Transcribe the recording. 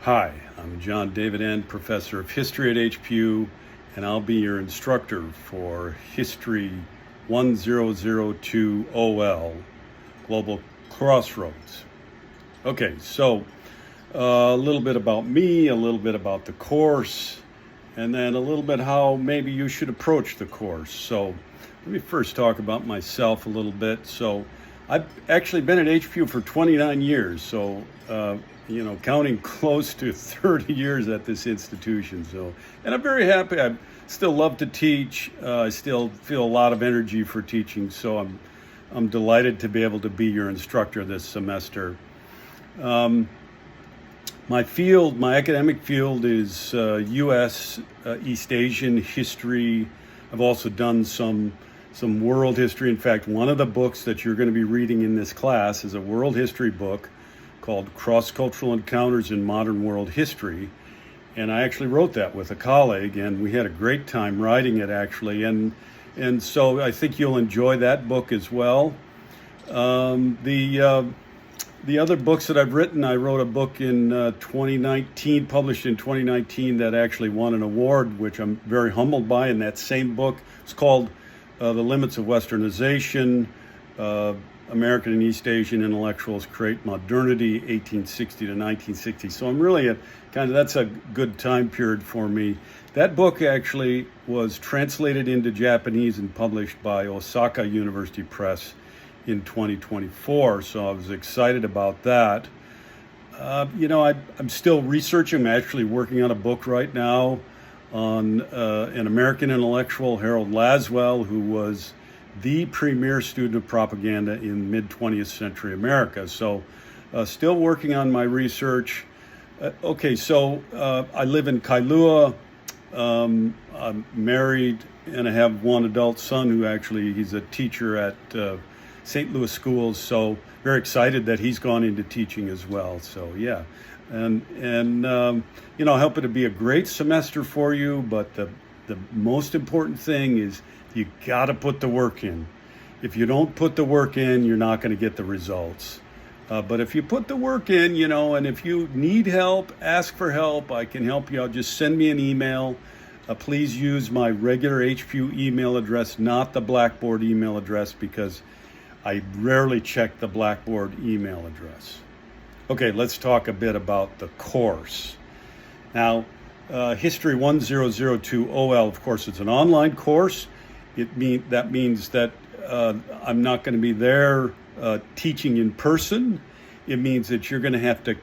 Hi, I'm John David N., Professor of History at HPU, and I'll be your instructor for History 1002 OL, Global Crossroads. Okay, so a little bit about me, a little bit about the course, and then a little bit how maybe you should approach the course. So let me first talk about myself a little bit. So I've actually been at HPU for 29 years, so counting close to 30 years at this institution. So, and I'm very happy. I still love to teach. I still feel a lot of energy for teaching. So I'm delighted to be able to be your instructor this semester. My academic field is U.S. East Asian history. I've also done some world history. In fact, one of the books that you're going to be reading in this class is a world history book called Cross-Cultural Encounters in Modern World History. And I actually wrote that with a colleague, and we had a great time writing it, actually. And so I think you'll enjoy that book as well. The other books that I've written, I wrote a book in 2019, published in 2019, that actually won an award, which I'm very humbled by. And that same book, it's called The Limits of Westernization, American and East Asian Intellectuals Create Modernity, 1860 to 1960. So I'm really that's a good time period for me. That book actually was translated into Japanese and published by Osaka University Press in 2024. So I was excited about that. I'm still researching. I'm actually working on a book right now on an American intellectual, Harold Laswell, who was the premier student of propaganda in mid-20th century America. So still working on my research. I live in Kailua. I'm married and I have one adult son he's a teacher at St. Louis schools. So very excited that he's gone into teaching as well. So yeah, and I hope it'll be a great semester for you. But the most important thing is you got to put the work in. If you don't put the work in, you're not going to get the results. But if you put the work in, and if you need help, ask for help. I can help you out. Just send me an email. Please use my regular HPU email address, not the Blackboard email address, because I rarely check the Blackboard email address. Okay, let's talk a bit about the course. Now, History 1002 OL, of course, it's an online course. That means that I'm not going to be there teaching in person. It means that you're going to have to